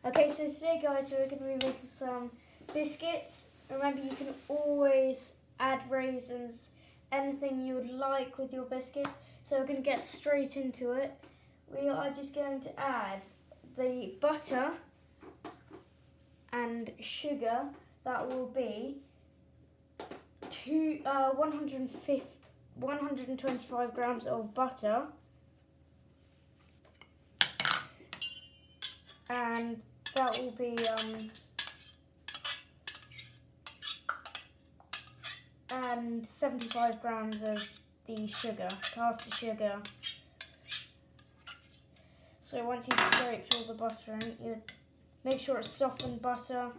Okay, so today guys we're going to be making some biscuits. Remember, you can always add raisins, anything you would like with your biscuits. So we're going to get straight into it. We are just going to add the butter and sugar. That will be 125 grams of butter and that will be and 75 grams of the sugar, caster sugar. So once you've scraped all the butter in, you make sure it's softened butter.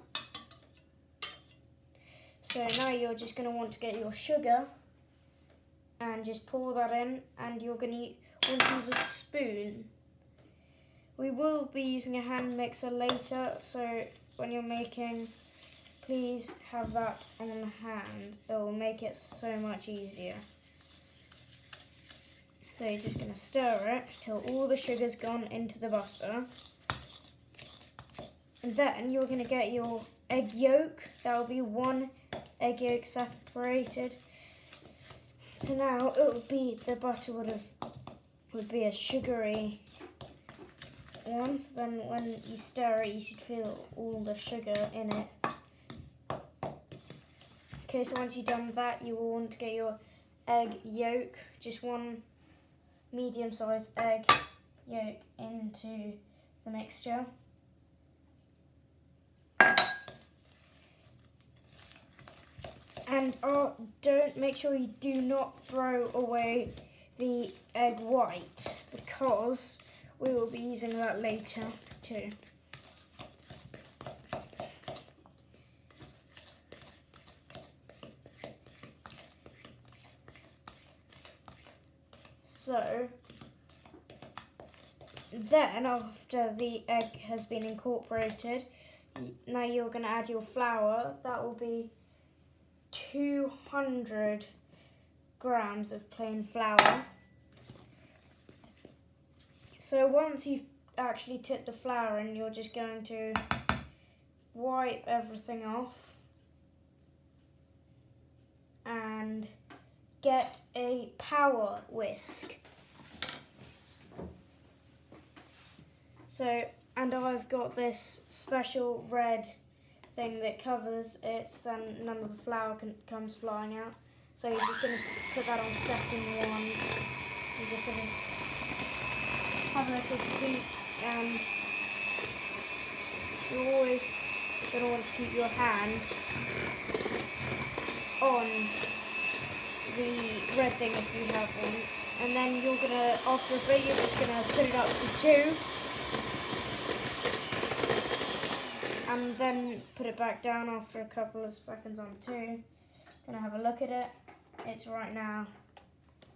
So now you're just going to want to get your sugar and just pour that in, and you're going to want to use a spoon. We will be using a hand mixer later, so when you're making, please have that on hand. It will make it so much easier. So you're just going to stir it till all the sugar's gone into the butter. And then you're going to get your egg yolk. That will be 1 egg yolk separated. So now it would be, the butter would be a sugary one. So then when you stir it, you should feel all the sugar in it. Okay, so once you've done that, you will want to get your egg yolk, just 1 medium-sized egg yolk into the mixture. And make sure you do not throw away the egg white, because we will be using that later too. So then, after the egg has been incorporated, now you're going to add your flour. That will be 200 grams of plain flour. So once you've actually tipped the flour in, you're just going to wipe everything off and get a power whisk. So, and I've got this special red thing that covers it, so then none of the flour comes flying out. So you're just going to put that on setting 1. You just have a little tweak, and you're always going to want to keep your hand on the red thing if you have one. And then you're going to, after a bit, you're just going to put it up to 2. And then put it back down after a couple of seconds on 2. Gonna have a look at it. It's right now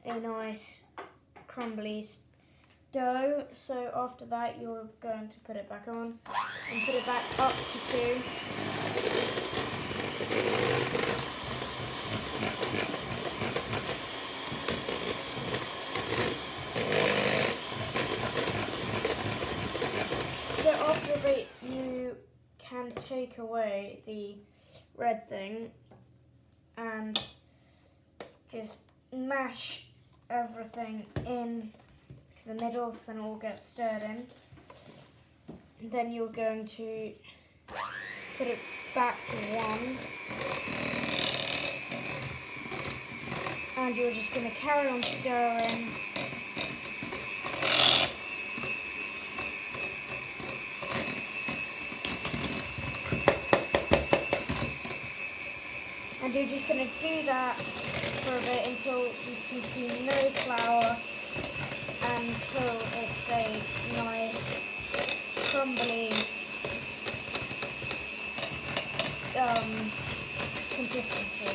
a nice crumbly dough. So after that, you're going to put it back on and put it back up to 2. So after a bit, you can take away the red thing and just mash everything in to the middle, so then it all gets stirred in. And then you're going to put it back to 1, and you're just going to carry on stirring. And you're just going to do that for a bit until you can see no flour, until it's a nice crumbly consistency.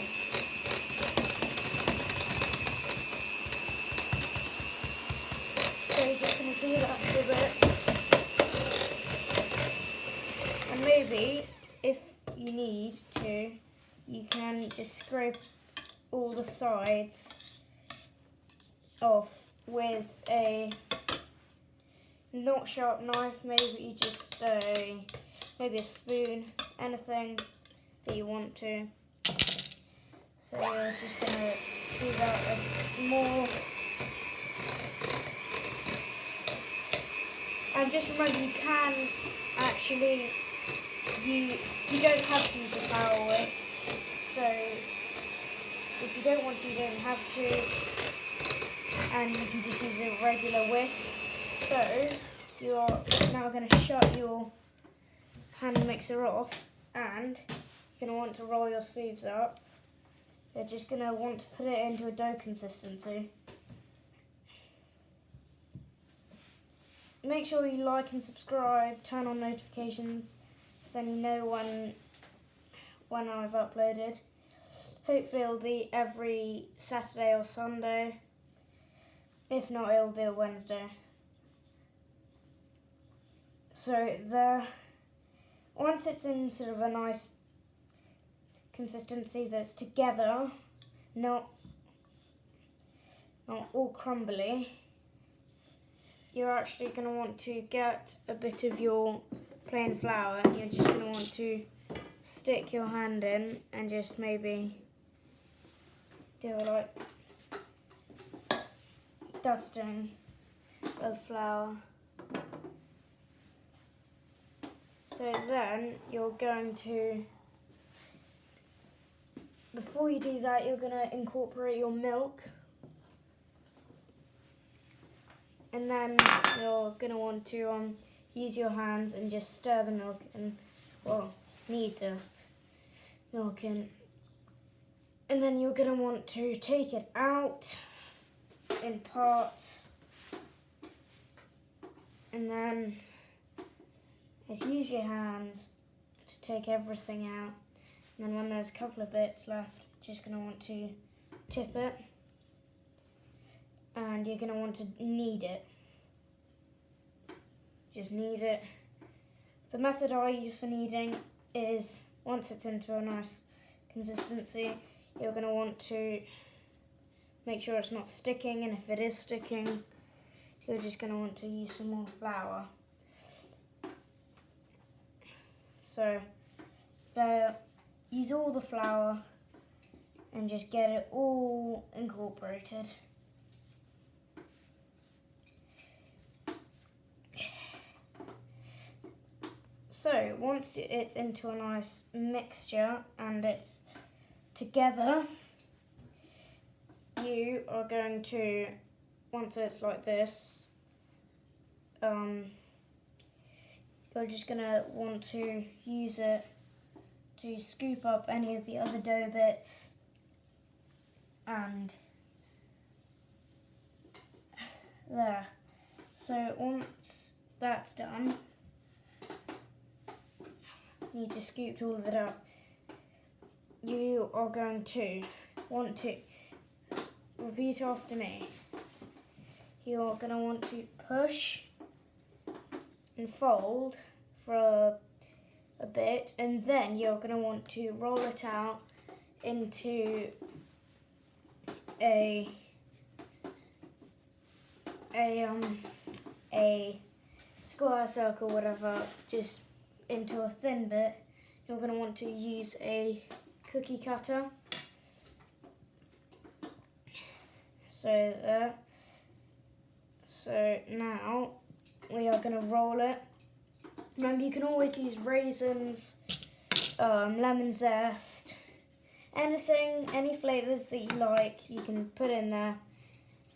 So you're just going to do that for a bit. And maybe, if you need to, you can just scrape all the sides off with a not sharp knife, maybe just maybe a spoon, anything that you want to. So you're just going to do that a bit more. And just remember, you can actually, you don't have to use a flour whisk. So if you don't want to, you don't have to. And you can just use a regular whisk. So you're now going to shut your hand mixer off, and you're going to want to roll your sleeves up. You're just going to want to put it into a dough consistency. Make sure you like and subscribe, turn on notifications, so then you know when I've uploaded. Hopefully it'll be every Saturday or Sunday. If not, it'll be a Wednesday. So once it's in sort of a nice consistency that's together, not all crumbly, you're actually going to want to get a bit of your plain flour, and you're just going to want to stick your hand in and just maybe do like dusting of flour. So then you're going to, before you do that, you're going to incorporate your milk. And then you're going to want to use your hands and just stir the milk in, well, knead the milk in. And then you're going to want to take it out in parts. And then just use your hands to take everything out. And then when there's a couple of bits left, you're just going to want to tip it. And you're going to want to knead it. Just knead it. The method I use for kneading is, once it's into a nice consistency, you're going to want to make sure it's not sticking, and if it is sticking, you're just going to want to use some more flour. So use all the flour and just get it all incorporated. So once it's into a nice mixture and it's together, you are going to, once it's like this, you're just going to want to use it to scoop up any of the other dough bits, and there. So once that's done, you just scooped all of it up. You are going to want to repeat after me. You're going to want to push and fold for a bit, and then you're going to want to roll it out into a square, circle, whatever, just into a thin bit. You're going to want to use a cookie cutter. So there. So now we are going to roll it. Remember, you can always use raisins, lemon zest, anything, any flavours that you like, you can put in there.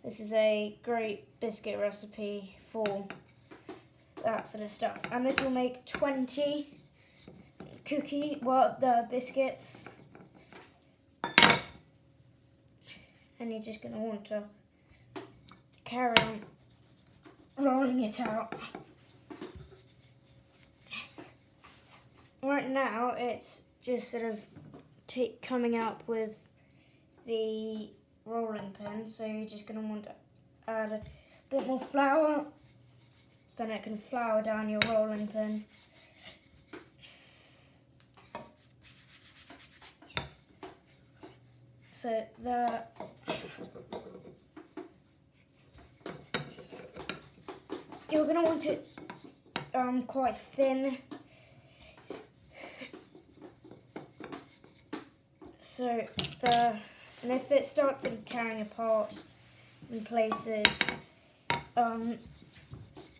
This is a great biscuit recipe for that sort of stuff. And this will make 20 biscuits. And you're just going to want to carry on rolling it out. Right now it's just sort of coming up with the rolling pin, so you're just going to want to add a bit more flour, then it can flour down your rolling pin. So you're going to want it quite thin. So and if it starts tearing apart in places,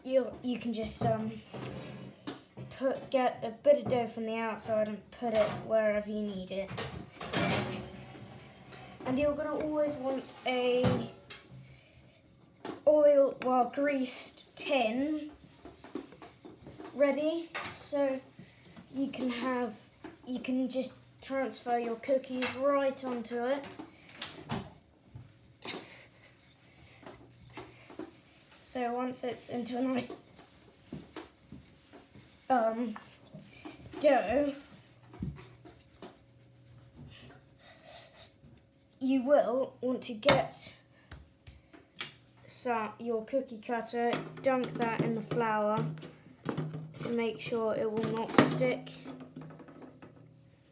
you can just get a bit of dough from the outside and put it wherever you need it. And you're going to always want a greased tin ready, so you can just transfer your cookies right onto it. So once it's into a nice dough, you will want to get your cookie cutter, dunk that in the flour to make sure it will not stick.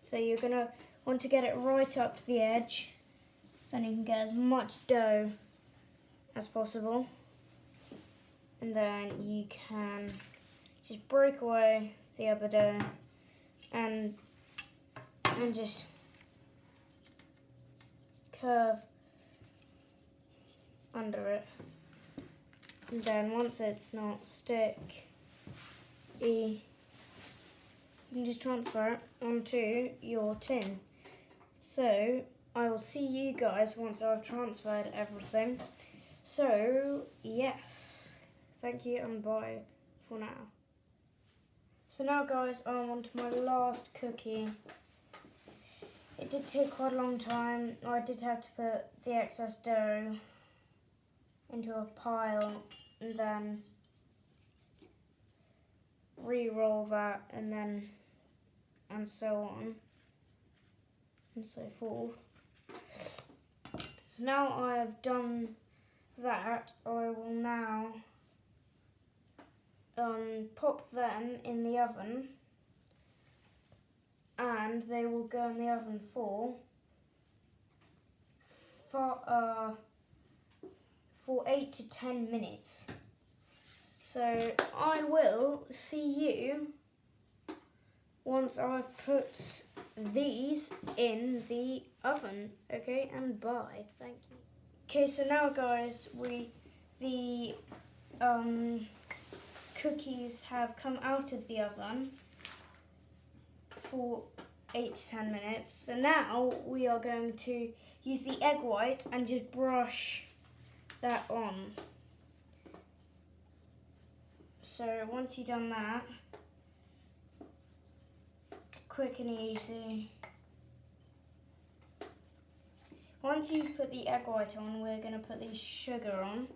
So you're going to want to get it right up to the edge, then you can get as much dough as possible. And then you can just break away the other dough and just curve under it. And then once it's not sticky, you can just transfer it onto your tin. So I will see you guys once I've transferred everything. So yes, thank you and bye for now. So now guys, I'm on to my last cookie. It did take quite a long time. I did have to put the excess dough into a pile and then re-roll that and so on and so forth. So now I have done that, I will now pop them in the oven, and they will go in the oven for 8 to 10 minutes. So I will see you once I've put these in the oven. Okay, and bye. Thank you. Okay, so now guys, the cookies have come out of the oven for 8 to 10 minutes. So now we are going to use the egg white and just brush that on. So once you've done that, quick and easy. Once you've put the egg white on, we're going to put the sugar on.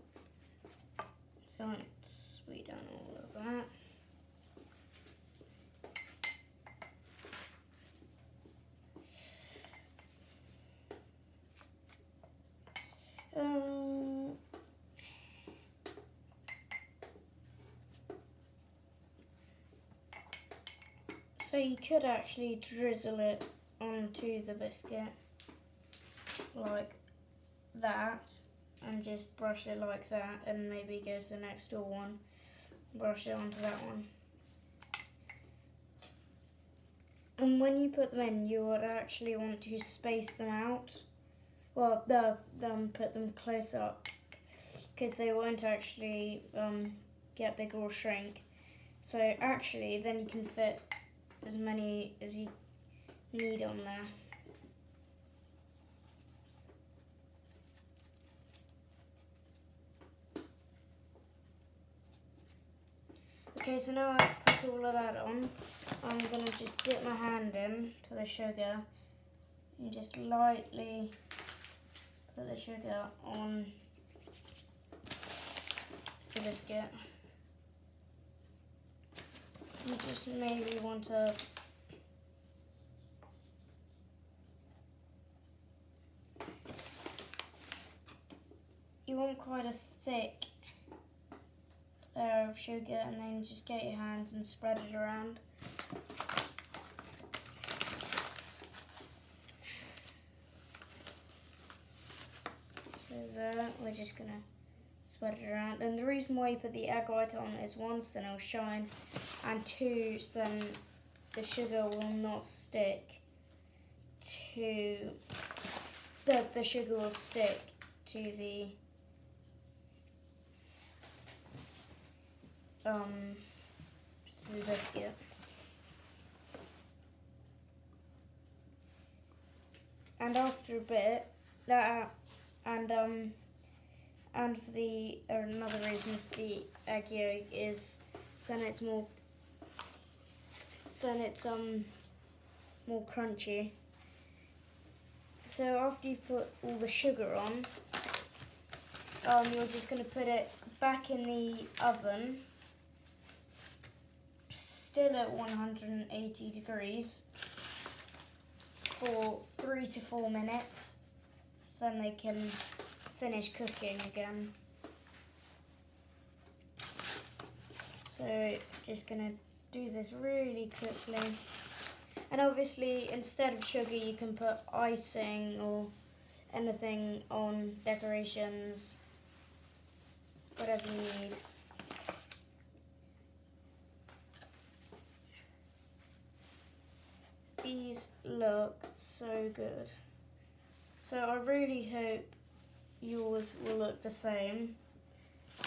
So once we've done all of that, so you could actually drizzle it onto the biscuit like that and just brush it like that, and maybe go to the next door one, brush it onto that one. And when you put them in, you would actually want to space them out. Well, put them close up, because they won't actually get bigger or shrink. So actually, then you can fit as many as you need on there. Okay, so now I've put all of that on, I'm going to just dip my hand in to the sugar and just lightly put the sugar on the biscuit. You just maybe want to quite a thick layer of sugar, and then just get your hands and spread it around. So there, we're just gonna spread it around. And the reason why you put the egg white on is one, so then it'll shine, and two, so then the sugar will not stick to the sugar will stick to the biscuit. And after a bit, and for the another reason for the egg yolk is then it's more crunchy. So after you've put all the sugar on, you're just going to put it back in the oven, still at 180 degrees, for 3 to 4 minutes, so then they can finish cooking again. So just going to do this really quickly. And obviously, instead of sugar, you can put icing or anything on, decorations, whatever you need. These look so good. So I really hope yours will look the same.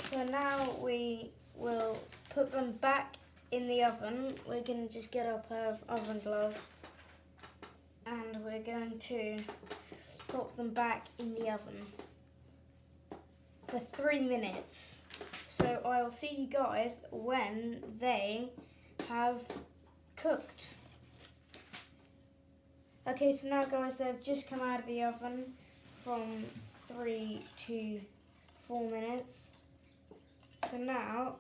So now we will put them back in the oven. We're going to just get our pair of oven gloves and we're going to pop them back in the oven for 3 minutes. So I will see you guys when they have cooked. Okay, so now guys, they've just come out of the oven from 3 to 4 minutes. So now,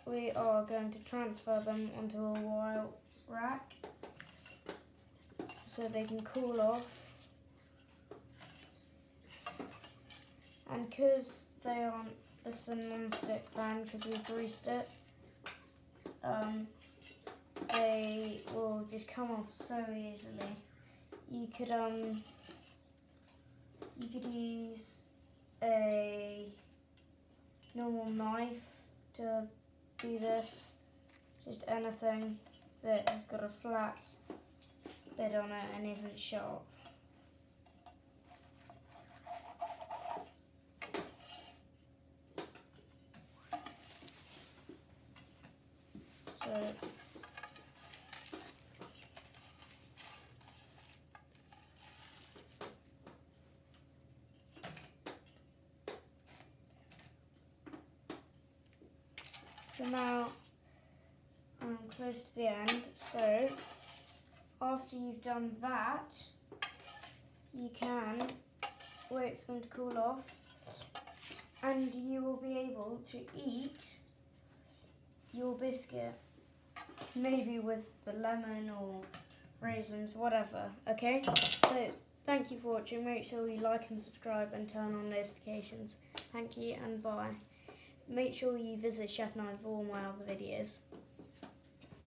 we are going to transfer them onto a wire rack so they can cool off. And because they aren't, this is a non-stick pan because we greased it, they will just come off so easily. You could use a normal knife to do this, just anything that has got a flat bit on it and isn't sharp. So now I'm close to the end. So after you've done that, you can wait for them to cool off and you will be able to eat your biscuit, maybe with the lemon or raisins, whatever, okay? So thank you for watching. Make sure you like and subscribe and turn on notifications. Thank you and bye. Make sure you visit Chef9 for all my other videos.